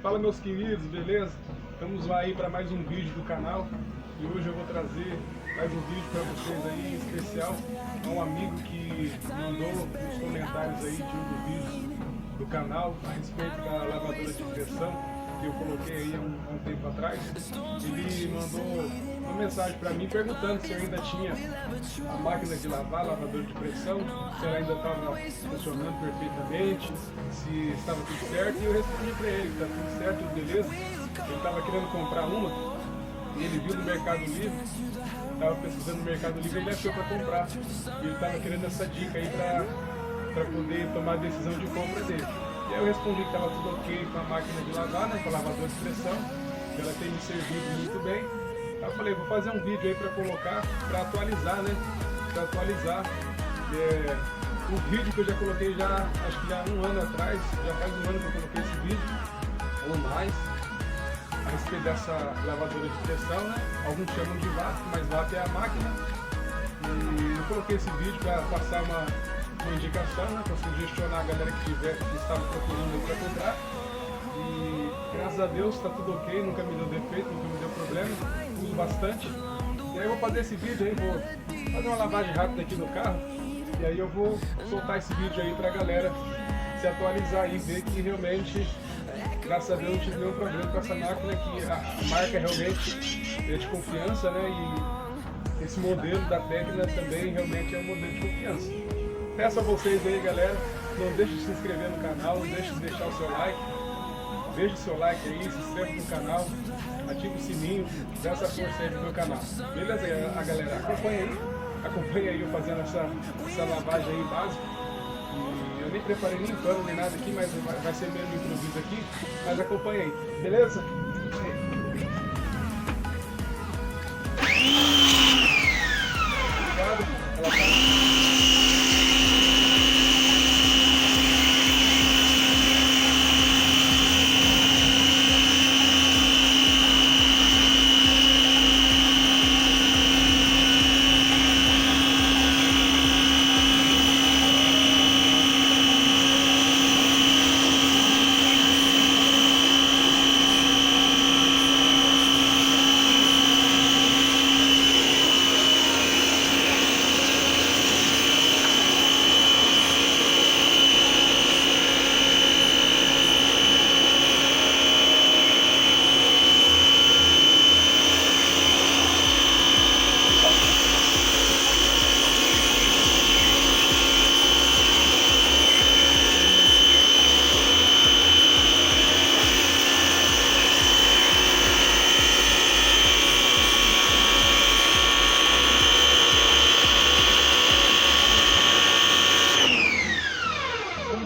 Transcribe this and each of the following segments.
Fala meus queridos, beleza? Vamos lá aí para mais um vídeo do canal e hoje eu vou trazer mais um vídeo para vocês aí especial a um amigo que mandou nos comentários aí de um dos vídeos do canal a respeito da lavadora de pressão que eu coloquei aí há um tempo atrás. Ele mandou uma mensagem para mim perguntando se eu ainda tinha a máquina de lavar, lavadora de pressão, se ela ainda estava funcionando perfeitamente, se estava tudo certo, e eu respondi para ele que está tudo certo, tudo beleza. Ele estava querendo comprar uma e ele viu no Mercado Livre, estava pesquisando no Mercado Livre e ele achou para comprar. E ele estava querendo essa dica aí para poder tomar a decisão de compra dele. E aí eu respondi que estava tudo ok com a máquina de lavar, né, com a lavadora de pressão, que ela tem me servido muito bem. Aí eu falei, vou fazer um vídeo aí para colocar, para atualizar, né, para atualizar um vídeo que eu já coloquei já, acho que já um ano atrás, já faz um ano que eu coloquei esse vídeo, ou mais, a respeito dessa lavadora de pressão, né, alguns chamam de VAP, mas VAP é a máquina, e eu coloquei esse vídeo para passar uma indicação, né, para sugestionar a galera que estava procurando para comprar. E graças a Deus está tudo ok, nunca me deu defeito, nunca me deu problema, uso bastante. E aí eu vou fazer esse vídeo aí, vou fazer uma lavagem rápida aqui no carro e aí eu vou soltar esse vídeo aí para a galera se atualizar e ver que realmente, graças a Deus, não tive nenhum problema com essa máquina, que a marca realmente é de confiança, né, e esse modelo da Tecna também realmente é um modelo de confiança. Peço a vocês aí, galera, não deixe de se inscrever no canal, não deixe de deixar o seu like, deixe o seu like aí, se inscreva no canal, ative o sininho, dê essa força aí pro meu canal. Beleza, a galera? Acompanha aí eu fazendo essa lavagem aí básica. E eu nem preparei nem pano nem nada aqui, mas vai ser mesmo improviso aqui, mas acompanha aí, beleza? Obrigado, ela tá...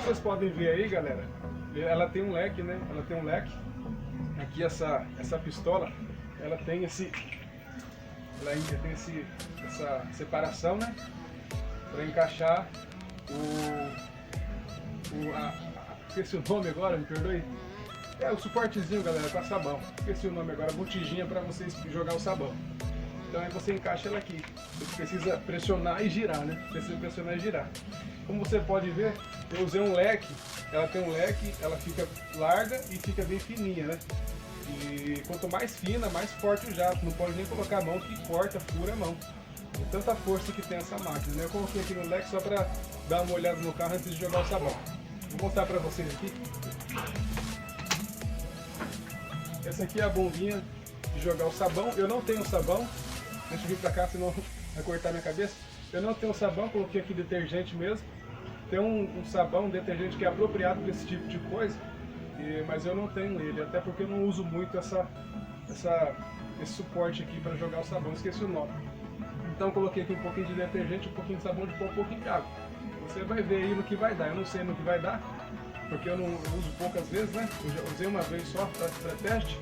Vocês podem ver aí, galera, ela tem um leque, né? Ela tem um leque. Aqui essa pistola, ela tem essa separação, né? Para encaixar esqueci o nome agora, me perdoe. É o suportezinho, galera, para sabão. Esqueci o nome agora, a botijinha para vocês jogar o sabão. Então aí você encaixa ela aqui. Você precisa pressionar e girar, né? Precisa pressionar e girar. Como você pode ver, eu usei um leque. Ela tem um leque, ela fica larga e fica bem fininha, né? E quanto mais fina, mais forte o jato. Não pode nem colocar a mão que corta, fura a mão. De tanta força que tem essa máquina, né? Eu coloquei aqui no leque só para dar uma olhada no carro antes de jogar o sabão. Vou mostrar para vocês aqui. Essa aqui é a bombinha de jogar o sabão. Eu não tenho sabão. Deixa eu vir pra cá, senão vai cortar minha cabeça. Eu não tenho sabão, coloquei aqui detergente mesmo. Tem um sabão, um detergente que é apropriado para esse tipo de coisa, mas eu não tenho ele, até porque eu não uso muito esse suporte aqui para jogar o sabão, esqueci o nome. Então coloquei aqui um pouquinho de detergente, um pouquinho de sabão de pó, um pouquinho de água. Você vai ver aí no que vai dar. Eu não sei no que vai dar, porque eu não uso poucas vezes, né? Eu já usei uma vez só para teste.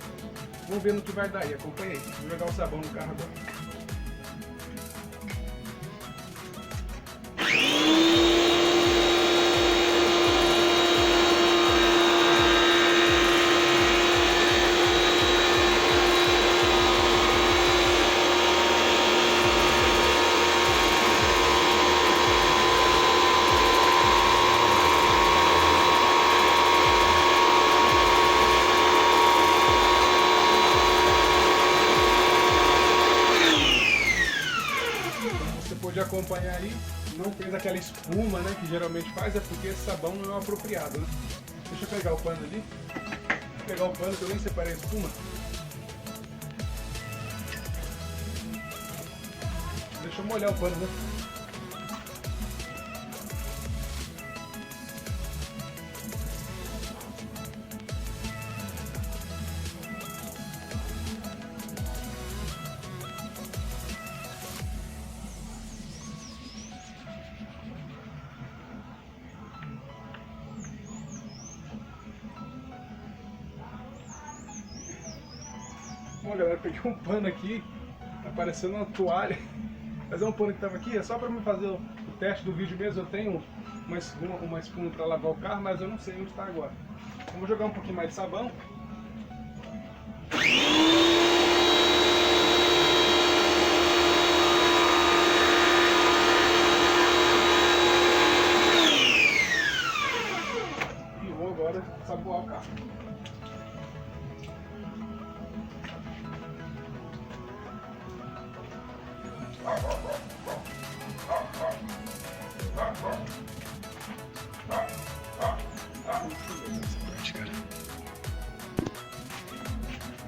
Vamos ver no que vai dar aí, acompanha aí. Vou jogar o sabão no carro agora. acompanhar aí, não fez aquela espuma, né, que geralmente faz, é porque esse sabão não é o apropriado, né? Deixa eu pegar o pano ali. Vou pegar o pano que eu nem separei a espuma. Deixa eu molhar o pano, né? Bom, galera, peguei um pano aqui, tá parecendo uma toalha, mas é um pano que tava aqui, é só para me fazer o teste do vídeo mesmo. Eu tenho uma espuma para lavar o carro, mas eu não sei onde está agora. Então, vou jogar um pouquinho mais de sabão. E vou agora saboar o carro.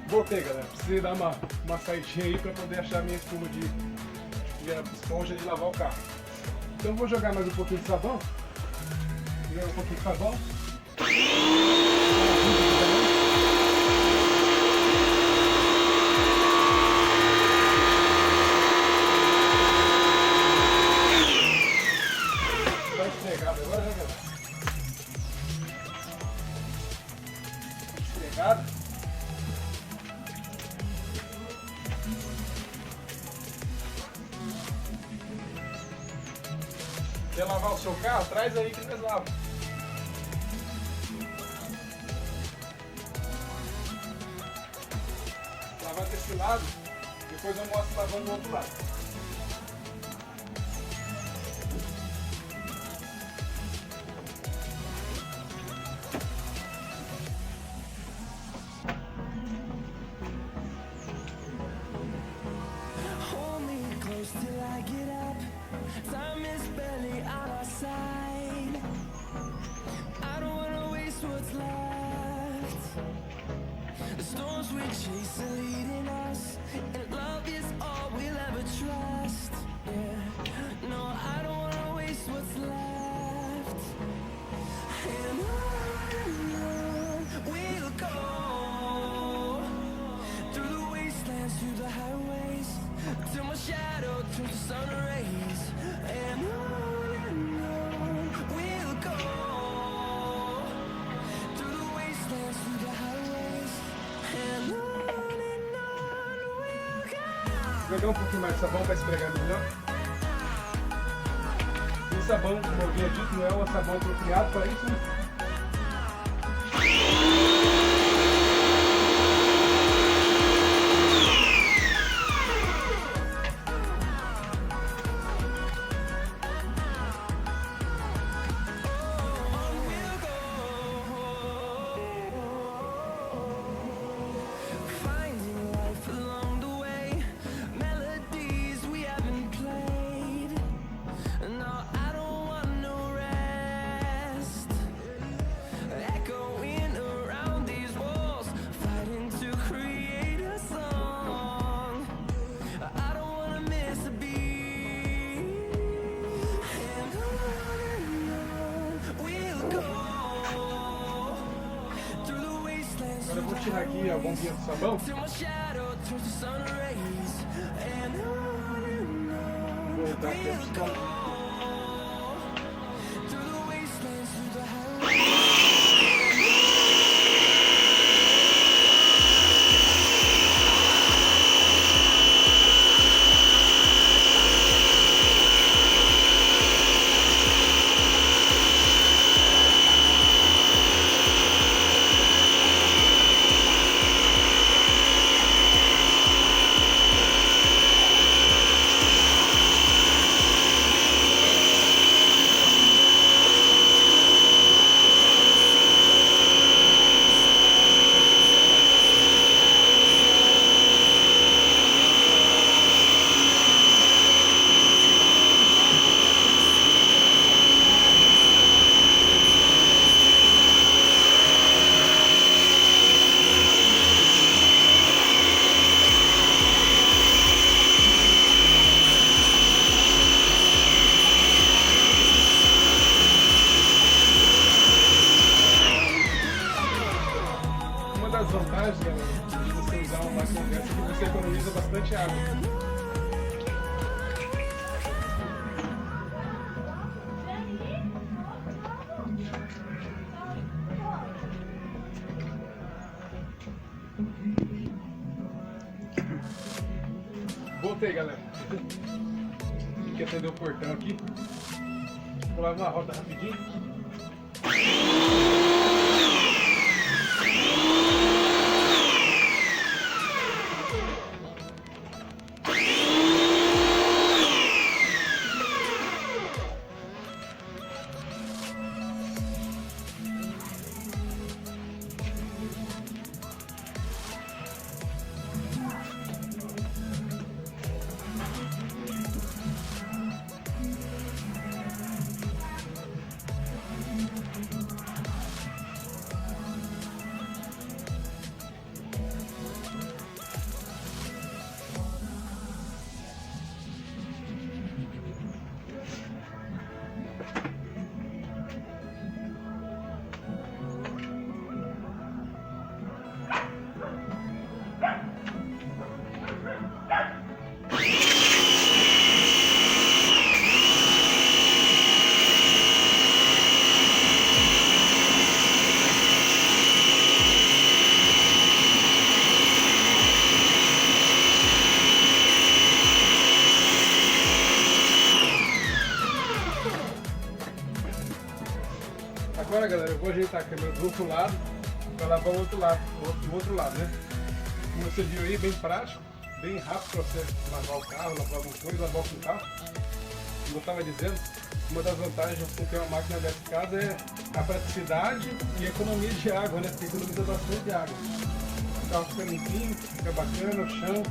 Voltei, galera. Precisei dar uma saidinha aí para poder achar minha espuma de esponja de lavar o carro. Então vou jogar mais um pouquinho de sabão. Jogar um pouquinho de sabão. Vai esfregado agora, né, galera? Esfregado. Quer lavar o seu carro? Traz aí que nós lavamos. Lavar desse lado, depois eu mostro lavando do outro lado. We chase are leading us, and love is all we'll ever trust. Yeah, no, I don't wanna waste what's left. And on we'll go, through the wastelands, through the highways, till my shadow turns to sun rays. And on we'll go, through the wastelands, through the highways. Vou jogar um pouquinho mais de sabão para esfregar melhor. Esse sabão, como eu havia dito, não é um sabão apropriado para isso, né? Agora eu vou tirar aqui a bombinha do sabão. Vou dar aqui a pistão. das vantagens, galera, de você usar uma máquina dessa é que você economiza bastante água. Voltei, galera. Tem que atender o portão aqui. Vou lá uma roda rapidinho. Agora, galera, eu vou ajeitar a câmera do outro lado para lavar o outro lado, do outro lado, né? Como você viu aí, bem prático, bem rápido para você lavar o carro, lavar alguma coisa, lavar o carro. Como eu estava dizendo, uma das vantagens de ter uma máquina dessa em casa é a praticidade e a economia de água, né? Porque economiza bastante água. O carro fica limpinho, fica bacana, o chão.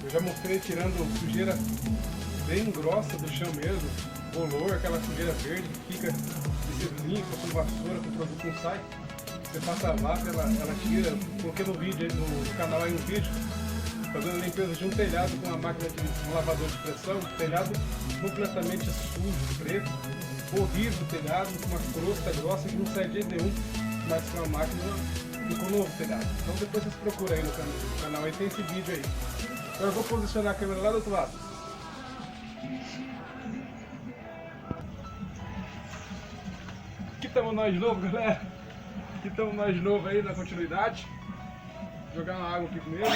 Eu já mostrei tirando sujeira bem grossa do chão mesmo, bolor, aquela sujeira verde que fica limpa com vassoura, com produto não sai. Você passa a vaca, ela tira. Coloquei no vídeo aí, no canal aí um vídeo fazendo a limpeza de um telhado com uma máquina de um lavador de pressão, telhado completamente sujo, preto, horrível o telhado, com uma crosta grossa que não sai de jeito nenhum, mas com a máquina ficou novo o telhado. Então depois vocês procuram aí no canal aí, tem esse vídeo aí. Então eu vou posicionar a câmera lá do outro lado. Aqui estamos nós de novo, galera. Aqui estamos nós de novo aí na continuidade. Vou jogar uma água aqui primeiro.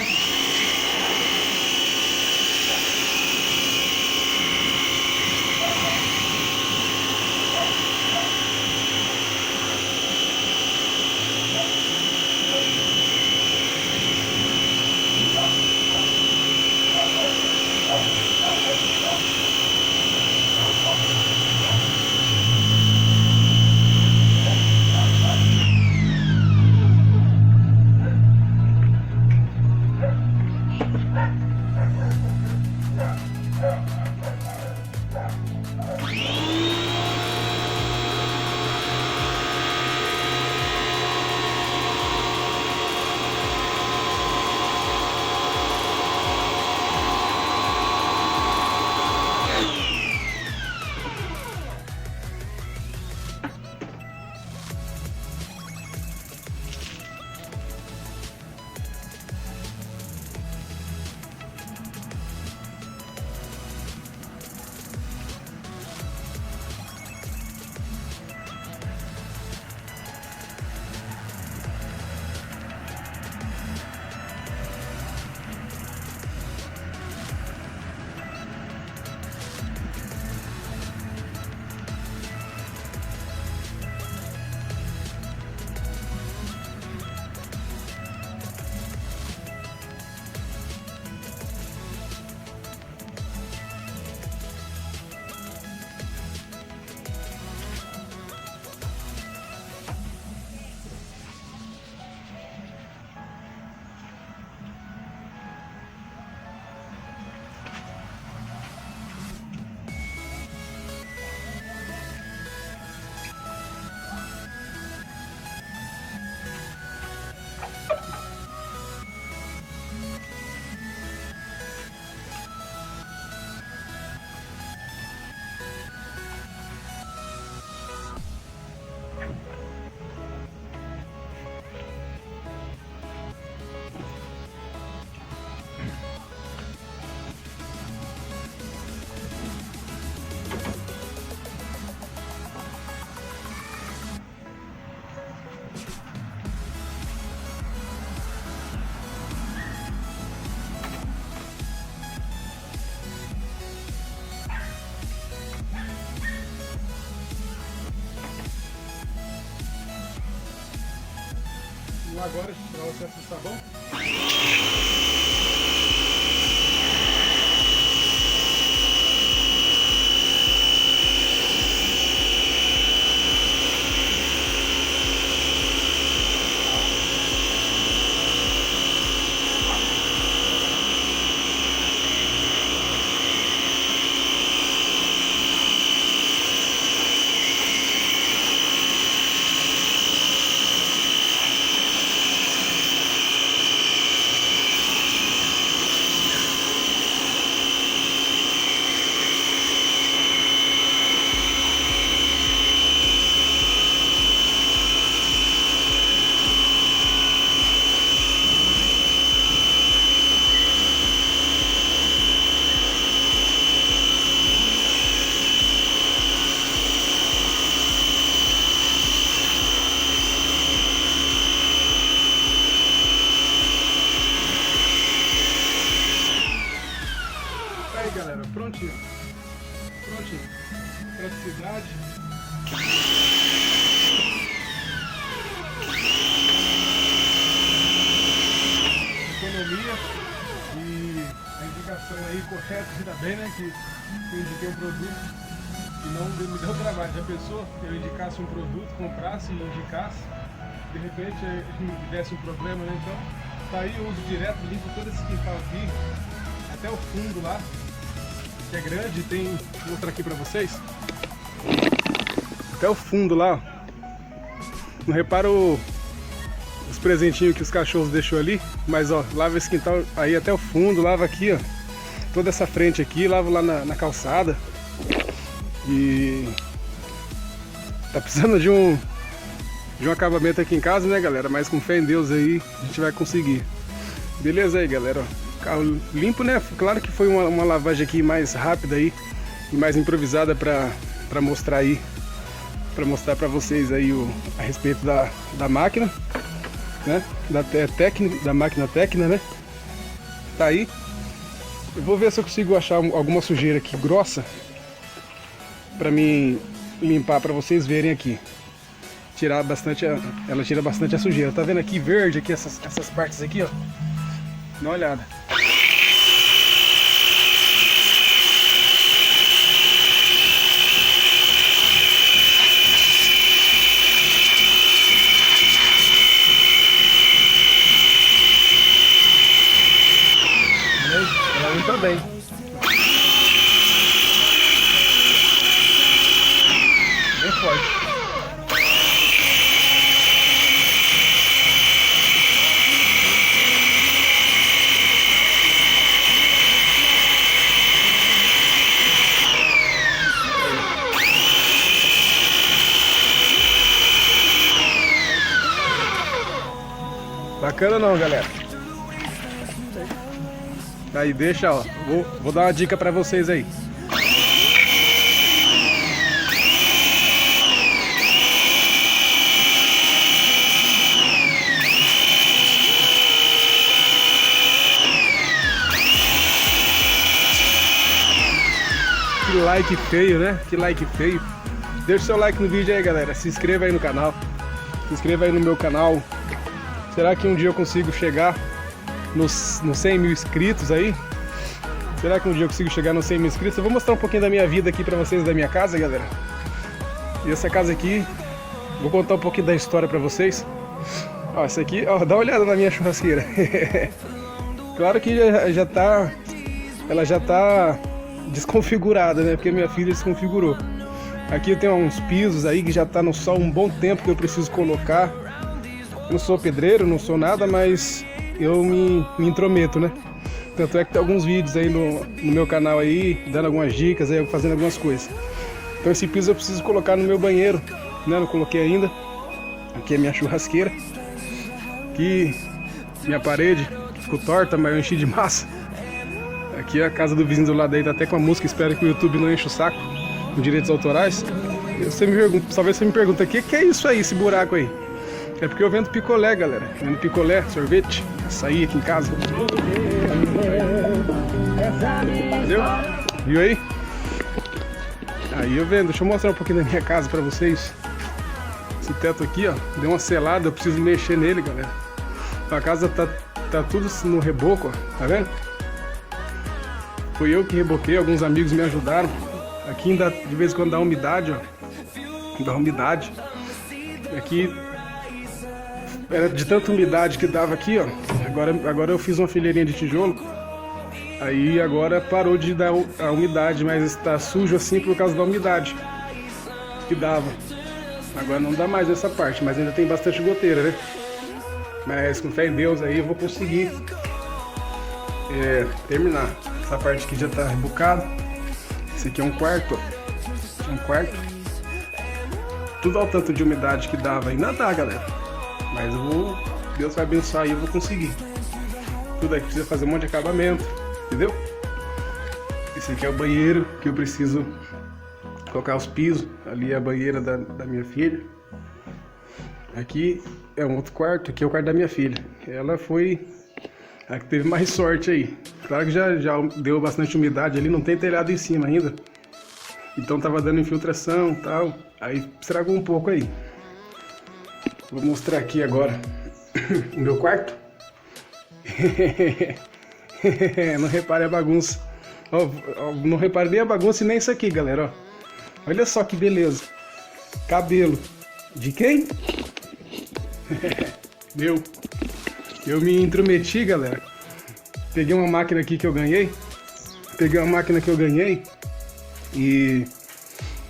continuar agora para o acesso do sabão. Aí galera, prontinho. Prontinho. Praticidade. Economia. E a indicação aí correta, ainda bem, né? Que eu indiquei um produto e não me deu trabalho. Já pensou? Eu indicasse um produto, comprasse e indicasse, de repente me desse um problema, né? Então, tá aí, eu uso direto, limpo todo esse quintal aqui, até o fundo lá, que é grande, tem, vou mostrar aqui pra vocês, até o fundo lá, ó. Não repara os presentinhos que os cachorros deixou ali, mas ó, lava esse quintal aí até o fundo, lava aqui, ó, toda essa frente aqui, lavo lá na calçada. E tá precisando de um acabamento aqui em casa, né galera, mas com fé em Deus aí a gente vai conseguir. Beleza aí galera, ó. Carro limpo, né? Claro que foi uma lavagem aqui mais rápida aí e mais improvisada para mostrar aí, para mostrar para vocês aí a respeito da máquina, né? Da máquina técnica, né? Tá aí. Eu vou ver se eu consigo achar alguma sujeira aqui grossa para mim limpar, para vocês verem aqui. Tirar bastante, ela tira bastante a sujeira. Tá vendo aqui verde aqui essas partes aqui, ó? Dá uma olhada. Ela limpa bem. Bem forte. Bacana não, galera? Aí deixa, ó. Vou dar uma dica pra vocês aí. Que like feio, né? Que like feio. Deixa o seu like no vídeo aí, galera. Se inscreva aí no canal. Se inscreva aí no meu canal. Será que um dia eu consigo chegar nos 100 mil inscritos aí? Será que um dia eu consigo chegar nos 100 mil inscritos? Eu vou mostrar um pouquinho da minha vida aqui pra vocês, da minha casa, galera. E essa casa aqui, vou contar um pouquinho da história pra vocês. Ó, essa aqui, ó, dá uma olhada na minha churrasqueira. Claro que ela já tá desconfigurada, né? Porque minha filha desconfigurou. Aqui eu tenho uns pisos aí que já tá no sol um bom tempo que eu preciso colocar. Eu não sou pedreiro, não sou nada, mas eu me intrometo, né? Tanto é que tem alguns vídeos aí no meu canal aí, dando algumas dicas, aí, fazendo algumas coisas. Então esse piso eu preciso colocar no meu banheiro, né? Não coloquei ainda. Aqui é minha churrasqueira. Aqui minha parede, que ficou torta, mas eu enchi de massa. Aqui é a casa do vizinho do lado aí, tá até com a música, espero que o YouTube não enche o saco com direitos autorais. Talvez você me pergunta, o que é isso aí, esse buraco aí? É porque eu vendo picolé, galera. Vendo picolé, sorvete, açaí aqui em casa. Entendeu? Viu aí? Aí eu vendo. Deixa eu mostrar um pouquinho da minha casa pra vocês. Esse teto aqui, ó, deu uma selada. Eu preciso mexer nele, galera. A casa tá tudo no reboco, ó, tá vendo? Fui eu que reboquei, alguns amigos me ajudaram. Aqui ainda de vez em quando dá umidade, ó. Dá umidade. Aqui era de tanta umidade que dava aqui, ó. Agora eu fiz uma fileirinha de tijolo. Aí agora parou de dar a umidade, mas está sujo assim por causa da umidade que dava. Agora não dá mais essa parte, mas ainda tem bastante goteira, né? Mas com fé em Deus aí eu vou conseguir terminar. Essa parte aqui já tá rebocada. Esse aqui é um quarto, ó. Um quarto. Tudo ao tanto de umidade que dava, ainda dá, galera. Mas Deus vai abençoar aí, eu vou conseguir. Tudo aqui precisa fazer um monte de acabamento, entendeu? Esse aqui é o banheiro que eu preciso colocar os pisos. Ali é a banheira da minha filha. Aqui é um outro quarto, aqui é o quarto da minha filha. Ela foi a que teve mais sorte aí. Claro que já deu bastante umidade ali, não tem telhado em cima ainda. Então tava dando infiltração e tal. Aí estragou um pouco aí. Vou mostrar aqui agora o meu quarto. Não repare a bagunça. Não repare nem a bagunça e nem isso aqui, galera. Ó. Olha só que beleza. Cabelo. De quem? Meu. Eu me intrometi, galera. Peguei uma máquina aqui que eu ganhei. E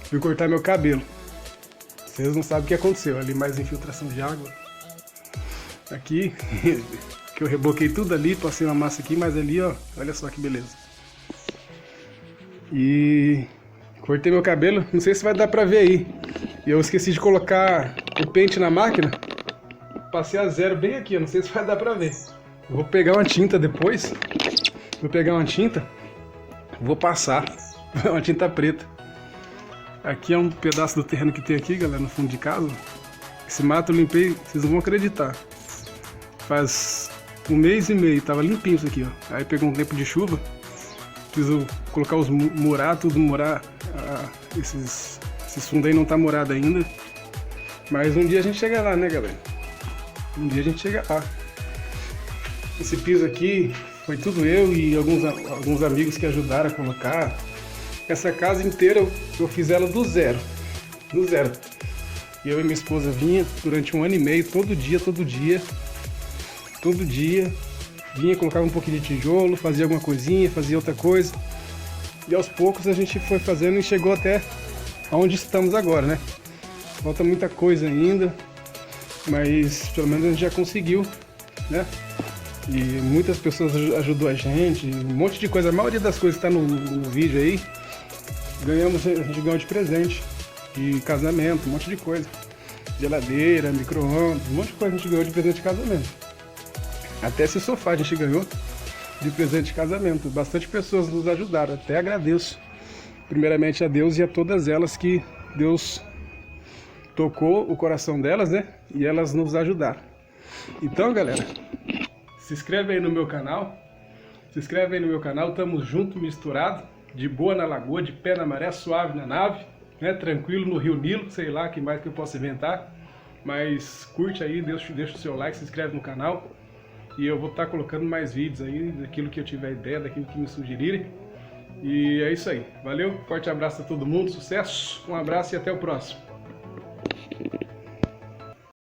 fui cortar meu cabelo. Vocês não sabem o que aconteceu. Ali mais infiltração de água. Aqui, que eu reboquei tudo ali, passei uma massa aqui, mas ali, ó, olha só que beleza. E cortei meu cabelo, não sei se vai dar pra ver aí. E eu esqueci de colocar o pente na máquina. Passei a zero bem aqui, eu não sei se vai dar pra ver. Eu vou pegar uma tinta depois. Vou passar. Uma tinta preta. Aqui é um pedaço do terreno que tem aqui, galera, no fundo de casa. Esse mato eu limpei, vocês não vão acreditar. Faz 1 mês e meio, tava limpinho isso aqui, ó. Aí pegou um tempo de chuva. Preciso colocar os murar. Esses fundos aí não tá murado ainda. Mas um dia a gente chega lá, né, galera? Um dia a gente chega lá. Esse piso aqui foi tudo eu e alguns amigos que ajudaram a colocar. Essa casa inteira eu fiz ela do zero. E eu e minha esposa vinha durante 1 ano e meio, todo dia. Vinha, colocava um pouquinho de tijolo, fazia alguma coisinha, fazia outra coisa. E aos poucos a gente foi fazendo e chegou até onde estamos agora, né? Falta muita coisa ainda, mas pelo menos a gente já conseguiu, né? E muitas pessoas ajudou a gente, um monte de coisa. A maioria das coisas que tá no vídeo aí, a gente ganhou de presente, de casamento, um monte de coisa. Geladeira, micro-ondas, um monte de coisa a gente ganhou de presente de casamento. Até esse sofá a gente ganhou de presente de casamento. Bastante pessoas nos ajudaram, até agradeço. Primeiramente a Deus e a todas elas que Deus tocou o coração delas, né? E elas nos ajudaram. Então, galera, se inscreve aí no meu canal. Tamo junto, misturado. De boa na lagoa, de pé na maré, suave na nave, né? Tranquilo no Rio Nilo, sei lá, que mais que eu posso inventar. Mas curte aí, deixa o seu like, se inscreve no canal. E eu vou estar colocando mais vídeos aí, daquilo que eu tiver ideia, daquilo que me sugerirem. E é isso aí. Valeu, forte abraço a todo mundo, sucesso, um abraço e até o próximo.